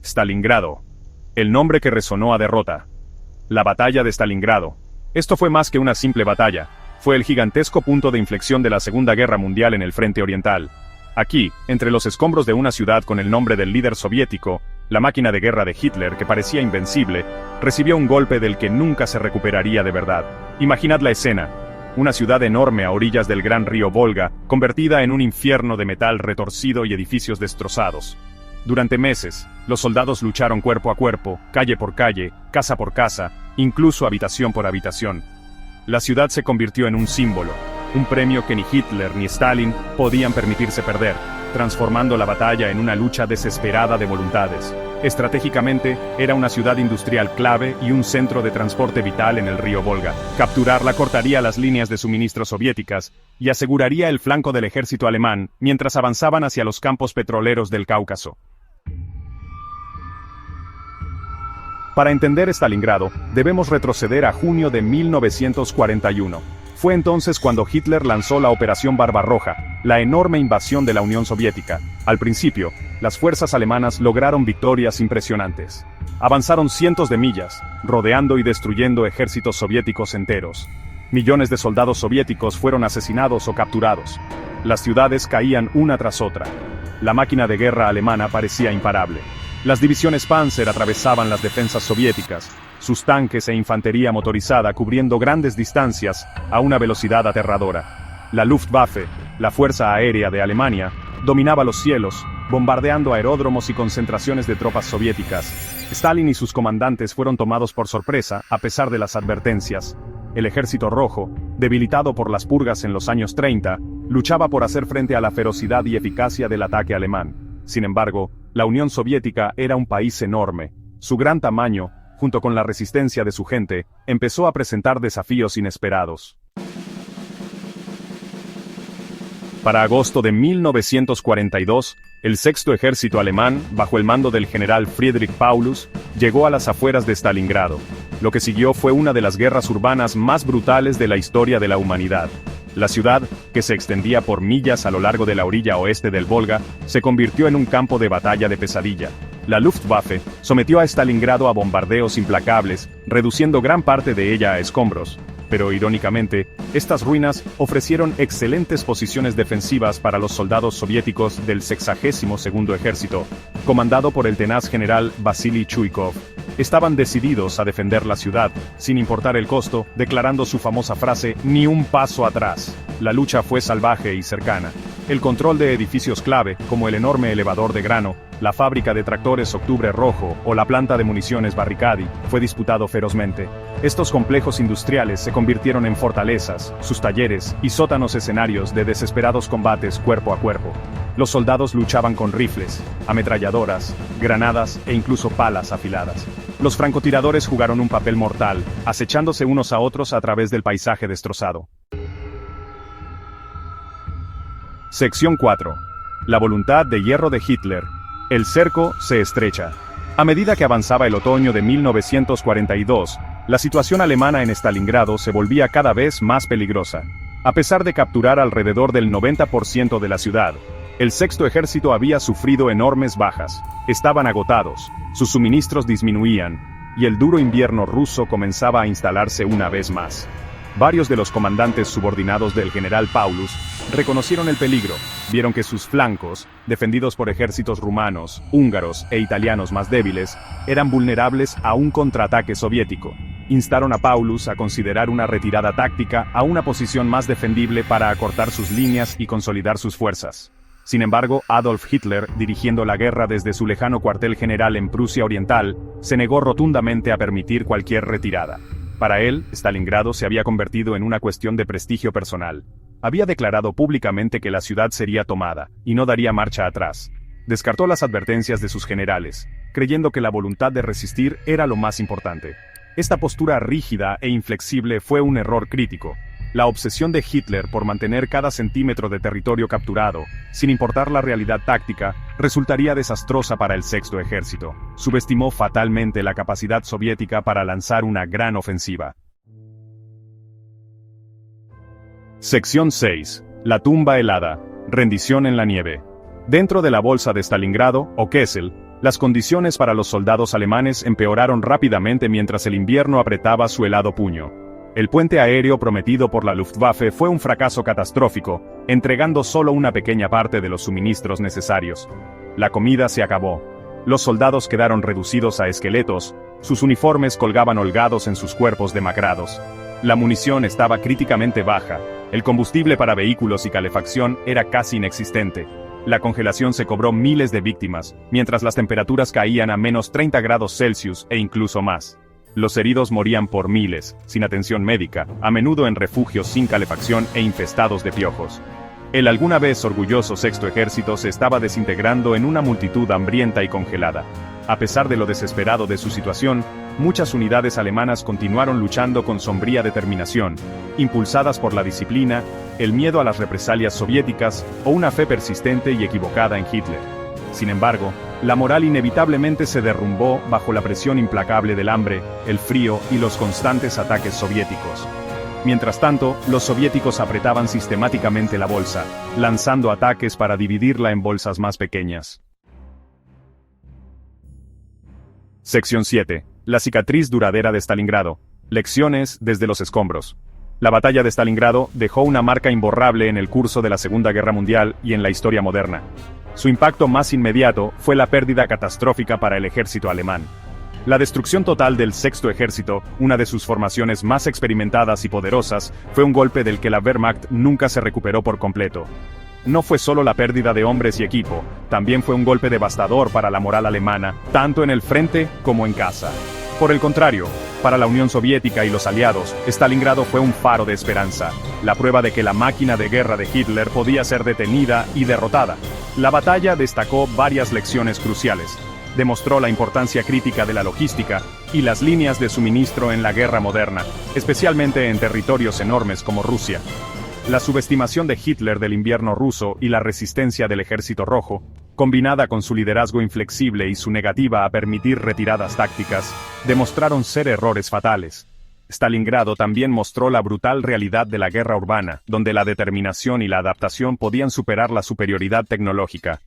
Stalingrado. El nombre que resonó a derrota. La batalla de Stalingrado. Esto fue más que una simple batalla. Fue el gigantesco punto de inflexión de la Segunda Guerra Mundial en el frente oriental. Aquí, entre los escombros de una ciudad con el nombre del líder soviético, la máquina de guerra de Hitler, que parecía invencible, recibió un golpe del que nunca se recuperaría de verdad. Imaginad la escena. Una ciudad enorme a orillas del gran río Volga, convertida en un infierno de metal retorcido y edificios destrozados. Durante meses, los soldados lucharon cuerpo a cuerpo, calle por calle, casa por casa, incluso habitación por habitación. La ciudad se convirtió en un símbolo, un premio que ni Hitler ni Stalin podían permitirse perder, transformando la batalla en una lucha desesperada de voluntades. Estratégicamente, era una ciudad industrial clave y un centro de transporte vital en el río Volga. Capturarla cortaría las líneas de suministro soviéticas y aseguraría el flanco del ejército alemán mientras avanzaban hacia los campos petroleros del Cáucaso. Para entender Stalingrado, debemos retroceder a junio de 1941. Fue entonces cuando Hitler lanzó la Operación Barbarroja, la enorme invasión de la Unión Soviética. Al principio, las fuerzas alemanas lograron victorias impresionantes. Avanzaron cientos de millas, rodeando y destruyendo ejércitos soviéticos enteros. Millones de soldados soviéticos fueron asesinados o capturados. Las ciudades caían una tras otra. La máquina de guerra alemana parecía imparable. Las divisiones Panzer atravesaban las defensas soviéticas, sus tanques e infantería motorizada cubriendo grandes distancias a una velocidad aterradora. La Luftwaffe, la Fuerza Aérea de Alemania, dominaba los cielos, bombardeando aeródromos y concentraciones de tropas soviéticas. Stalin y sus comandantes fueron tomados por sorpresa a pesar de las advertencias. El Ejército Rojo, debilitado por las purgas en los años 30, luchaba por hacer frente a la ferocidad y eficacia del ataque alemán. Sin embargo, la Unión Soviética era un país enorme. Su gran tamaño, junto con la resistencia de su gente, empezó a presentar desafíos inesperados. Para agosto de 1942, el Sexto Ejército Alemán, bajo el mando del general Friedrich Paulus, llegó a las afueras de Stalingrado. Lo que siguió fue una de las guerras urbanas más brutales de la historia de la humanidad. La ciudad, que se extendía por millas a lo largo de la orilla oeste del Volga, se convirtió en un campo de batalla de pesadilla. La Luftwaffe sometió a Stalingrado a bombardeos implacables, reduciendo gran parte de ella a escombros. Pero irónicamente, estas ruinas ofrecieron excelentes posiciones defensivas para los soldados soviéticos del 62º Ejército, comandado por el tenaz general Vasily Chuikov. Estaban decididos a defender la ciudad, sin importar el costo, declarando su famosa frase, "ni un paso atrás". La lucha fue salvaje y cercana. El control de edificios clave, como el enorme elevador de grano, la fábrica de tractores Octubre Rojo o la planta de municiones Barricadi, fue disputado ferozmente. Estos complejos industriales se convirtieron en fortalezas, sus talleres y sótanos escenarios de desesperados combates cuerpo a cuerpo. Los soldados luchaban con rifles, ametralladoras, granadas e incluso palas afiladas. Los francotiradores jugaron un papel mortal, acechándose unos a otros a través del paisaje destrozado. Sección 4. La voluntad de hierro de Hitler. El cerco se estrecha. A medida que avanzaba el otoño de 1942, la situación alemana en Stalingrado se volvía cada vez más peligrosa. A pesar de capturar alrededor del 90% de la ciudad, el Sexto Ejército había sufrido enormes bajas. Estaban agotados, sus suministros disminuían, y el duro invierno ruso comenzaba a instalarse una vez más. Varios de los comandantes subordinados del general Paulus reconocieron el peligro, vieron que sus flancos, defendidos por ejércitos rumanos, húngaros e italianos más débiles, eran vulnerables a un contraataque soviético. Instaron a Paulus a considerar una retirada táctica a una posición más defendible para acortar sus líneas y consolidar sus fuerzas. Sin embargo, Adolf Hitler, dirigiendo la guerra desde su lejano cuartel general en Prusia Oriental, se negó rotundamente a permitir cualquier retirada. Para él, Stalingrado se había convertido en una cuestión de prestigio personal. Había declarado públicamente que la ciudad sería tomada, y no daría marcha atrás. Descartó las advertencias de sus generales, creyendo que la voluntad de resistir era lo más importante. Esta postura rígida e inflexible fue un error crítico. La obsesión de Hitler por mantener cada centímetro de territorio capturado, sin importar la realidad táctica, resultaría desastrosa para el Sexto Ejército. Subestimó fatalmente la capacidad soviética para lanzar una gran ofensiva. Sección 6. La tumba helada. Rendición en la nieve. Dentro de la bolsa de Stalingrado, o Kessel, Las condiciones para los soldados alemanes empeoraron rápidamente mientras el invierno apretaba su helado puño. El puente aéreo prometido por la Luftwaffe fue un fracaso catastrófico, entregando solo una pequeña parte de los suministros necesarios. La comida se acabó. Los soldados quedaron reducidos a esqueletos, sus uniformes colgaban holgados en sus cuerpos demacrados. La munición estaba críticamente baja, el combustible para vehículos y calefacción era casi inexistente. La congelación se cobró miles de víctimas, mientras las temperaturas caían a menos 30 grados Celsius e incluso más. Los heridos morían por miles, sin atención médica, a menudo en refugios sin calefacción e infestados de piojos. El alguna vez orgulloso Sexto Ejército se estaba desintegrando en una multitud hambrienta y congelada. A pesar de lo desesperado de su situación, muchas unidades alemanas continuaron luchando con sombría determinación, impulsadas por la disciplina, el miedo a las represalias soviéticas o una fe persistente y equivocada en Hitler. Sin embargo, la moral inevitablemente se derrumbó bajo la presión implacable del hambre, el frío y los constantes ataques soviéticos. Mientras tanto, los soviéticos apretaban sistemáticamente la bolsa, lanzando ataques para dividirla en bolsas más pequeñas. Sección 7. La cicatriz duradera de Stalingrado. Lecciones desde los escombros. La batalla de Stalingrado dejó una marca imborrable en el curso de la Segunda Guerra Mundial y en la historia moderna. Su impacto más inmediato fue la pérdida catastrófica para el ejército alemán. La destrucción total del Sexto Ejército, una de sus formaciones más experimentadas y poderosas, fue un golpe del que la Wehrmacht nunca se recuperó por completo. No fue solo la pérdida de hombres y equipo, también fue un golpe devastador para la moral alemana, tanto en el frente como en casa. Por el contrario, para la Unión Soviética y los aliados, Stalingrado fue un faro de esperanza, la prueba de que la máquina de guerra de Hitler podía ser detenida y derrotada. La batalla destacó varias lecciones cruciales. Demostró la importancia crítica de la logística y las líneas de suministro en la guerra moderna, especialmente en territorios enormes como Rusia. La subestimación de Hitler del invierno ruso y la resistencia del Ejército Rojo, combinada con su liderazgo inflexible y su negativa a permitir retiradas tácticas, demostraron ser errores fatales. Stalingrado también mostró la brutal realidad de la guerra urbana, donde la determinación y la adaptación podían superar la superioridad tecnológica.